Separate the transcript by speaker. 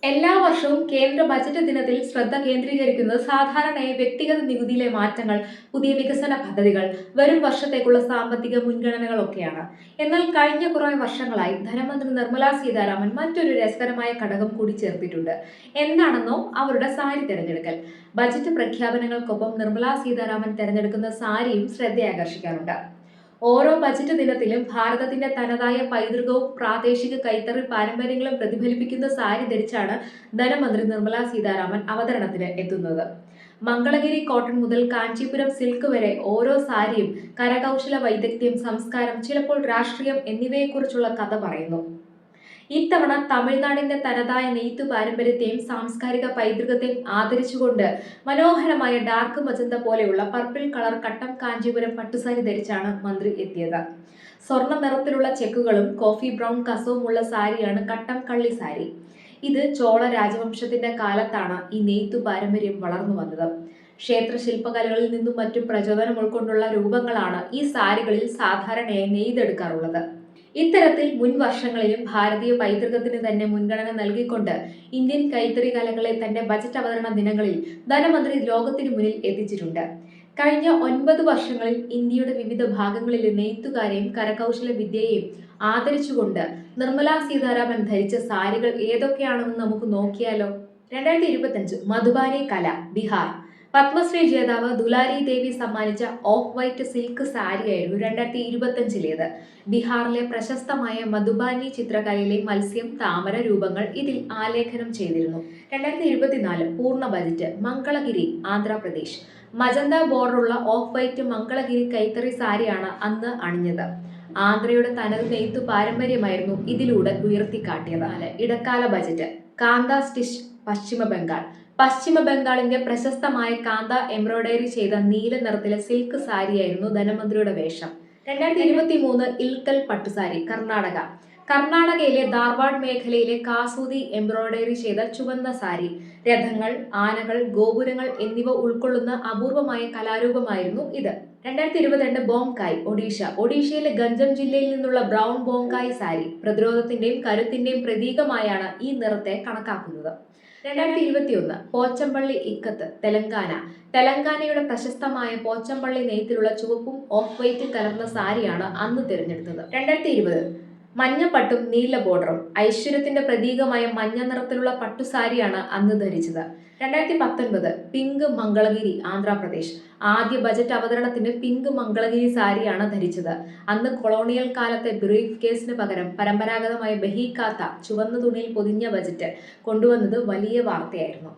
Speaker 1: എല്ലാ വർഷവും കേന്ദ്ര ബജറ്റ് ദിനത്തിൽ ശ്രദ്ധ കേന്ദ്രീകരിക്കുന്നത് സാധാരണയായി വ്യക്തിഗത നികുതിയിലെ മാറ്റങ്ങൾ, പുതിയ വികസന പദ്ധതികൾ, വരും വർഷത്തേക്കുള്ള സാമ്പത്തിക മുൻഗണനകളൊക്കെയാണ്. എന്നാൽ കഴിഞ്ഞ കുറേ വർഷങ്ങളായി ധനമന്ത്രി നിർമ്മല സീതാരാമൻ മറ്റൊരു രസകരമായ ഘടകം കൂടി ചേർത്തിട്ടുണ്ട്. എന്താണെന്നോ, അവരുടെ സാരി തിരഞ്ഞെടുക്കൽ. ബജറ്റ് പ്രഖ്യാപനങ്ങൾക്കൊപ്പം നിർമ്മല സീതാരാമൻ തിരഞ്ഞെടുക്കുന്ന സാരിയും ശ്രദ്ധയാകർഷിക്കാറുണ്ട്. ഓരോ ബജറ്റ് ദിനത്തിലും ഭാരതത്തിന്റെ തനതായ പൈതൃകവും പ്രാദേശിക കൈത്തറി പാരമ്പര്യങ്ങളും പ്രതിഫലിപ്പിക്കുന്ന സാരി ധരിച്ചാണ് ധനമന്ത്രി നിർമ്മല സീതാരാമൻ അവതരണത്തിന് എത്തുന്നത്. മംഗളഗിരി കോട്ടൺ മുതൽ കാഞ്ചീപുരം സിൽക്ക് വരെ ഓരോ സാരിയും കരകൗശല വൈദഗ്ധ്യം, സംസ്കാരം, ചിലപ്പോൾ രാഷ്ട്രീയം എന്നിവയെക്കുറിച്ചുള്ള കഥ പറയുന്നു. ഇത്തവണ തമിഴ്നാടിന്റെ തനതായ നെയ്ത്തു പാരമ്പര്യത്തെയും സാംസ്കാരിക പൈതൃകത്തെയും ആദരിച്ചുകൊണ്ട് മനോഹരമായ ഡാർക്ക് മജന്ത പോലെയുള്ള പർപ്പിൾ കളർ കട്ടം കാഞ്ചീപുരം പട്ടുസാരി ധരിച്ചാണ് മന്ത്രി എത്തിയത്. സ്വർണ്ണ നിറത്തിലുള്ള ചെക്കുകളും കോഫി ബ്രൗൺ കസവുമുള്ള സാരിയാണ് കട്ടം കള്ളി സാരി. ഇത് ചോള രാജവംശത്തിന്റെ കാലത്താണ് ഈ നെയ്ത്തു പാരമ്പര്യം വളർന്നു വന്നത്. ക്ഷേത്ര ശില്പകലകളിൽ നിന്നും മറ്റും പ്രചോദനം ഉൾക്കൊണ്ടുള്ള രൂപങ്ങളാണ് ഈ സാരികളിൽ സാധാരണയായി നെയ്തെടുക്കാറുള്ളത്. ഇത്തരത്തിൽ മുൻ വർഷങ്ങളിലും ഭാരതീയ പൈതൃകത്തിന് തന്നെ മുൻഗണന നൽകിക്കൊണ്ട് ഇന്ത്യൻ കൈത്തറി കലകളെ തന്റെ ബജറ്റ് അവതരണ ദിനങ്ങളിൽ ധനമന്ത്രി ലോകത്തിനു മുന്നിൽ എത്തിച്ചിട്ടുണ്ട്. കഴിഞ്ഞ 9 വർഷങ്ങളിൽ ഇന്ത്യയുടെ വിവിധ ഭാഗങ്ങളിലെ നെയ്ത്തുകാരെയും കരകൗശല വിദ്യയെയും ആദരിച്ചുകൊണ്ട് നിർമ്മല സീതാരാമൻ ധരിച്ച സാരികൾ ഏതൊക്കെയാണെന്ന് നമുക്ക് നോക്കിയാലോ. 2025 മധുബാനി കല, ബീഹാർ. പത്മശ്രീ ജേതാവ് ദുലാരി ദേവി സമ്മാനിച്ച ഓഫ് വൈറ്റ് സിൽക്ക് സാരിയായിരുന്നു 2025-ലേത്. ബീഹാറിലെ പ്രശസ്തമായ മധുബാനി ചിത്രകലയിലെ മത്സ്യം, താമര രൂപങ്ങൾ ഇതിൽ ആലേഖനം ചെയ്തിരുന്നു. 2024 പൂർണ്ണ ബജറ്റ്, മംഗളഗിരി, ആന്ധ്രാപ്രദേശ്. മജന്ത ബോർഡറുള്ള ഓഫ് വൈറ്റ് മംഗളഗിരി കൈത്തറി സാരിയാണ് അന്ന് അണിഞ്ഞത്. ആന്ധ്രയുടെ തനത് നെയ്ത്തു പാരമ്പര്യമായിരുന്നു ഇതിലൂടെ ഉയർത്തിക്കാട്ടിയത്. ഇടക്കാല ബജറ്റ്, കാന്ത സ്റ്റിച്ച്, പശ്ചിമ ബംഗാൾ. പശ്ചിമ ബംഗാളിന്റെ പ്രശസ്തമായ കാന്ത എംബ്രോയിഡറി ചെയ്ത നീല നിറത്തിലെ സിൽക്ക് സാരിയായിരുന്നു ധനമന്ത്രിയുടെ വേഷം. 2023 ഇൽക്കൽ പട്ടുസാരി, കർണാടക. കർണാടകയിലെ ധാർവാഡ് മേഖലയിലെ കാസൂതി എംബ്രോയിഡറി ചെയ്ത ചുവന്ന സാരി. രഥങ്ങൾ, ആനകൾ, ഗോപുരങ്ങൾ എന്നിവ ഉൾക്കൊള്ളുന്ന അപൂർവമായ കലാരൂപമായിരുന്നു ഇത്. 2022 ബോംകായ്, ഒഡീഷ. ഒഡീഷയിലെ ഗഞ്ചം ജില്ലയിൽ നിന്നുള്ള ബ്രൗൺ ബോംകായ് സാരി പ്രതിരോധത്തിന്റെയും കരുത്തിന്റെയും പ്രതീകമായാണ് ഈ നിറത്തെ കണക്കാക്കുന്നത്. 2021 പോച്ചമ്പള്ളി ഇക്കത്ത്, തെലങ്കാന. തെലങ്കാനയുടെ പ്രശസ്തമായ പോച്ചമ്പള്ളി നെയ്ത്തിലുള്ള ചുവപ്പും ഓഫ് വൈറ്റ് കലർന്ന സാരിയാണ് അന്ന് തിരഞ്ഞെടുത്തത്. 2020 മഞ്ഞപ്പട്ടും നീല ബോർഡറും. ഐശ്വര്യത്തിന്റെ പ്രതീകമായ മഞ്ഞ നിറത്തിലുള്ള പട്ടുസാരിയാണ് അന്ന് ധരിച്ചത്. 2019 പിങ്ക് മംഗളഗിരി, ആന്ധ്രാപ്രദേശ്. ആദ്യ ബജറ്റ് അവതരണത്തിന് പിങ്ക് മംഗളഗിരി സാരിയാണ് ധരിച്ചത്. അന്ന് കൊളോണിയൽ കാലത്തെ ബ്രീഫ് കേസിന് പകരം പരമ്പരാഗതമായ ബഹിക്കാത്ത ചുവന്ന തുണിയിൽ പൊതിഞ്ഞ ബജറ്റ് കൊണ്ടുവന്നത് വലിയ വാർത്തയായിരുന്നു.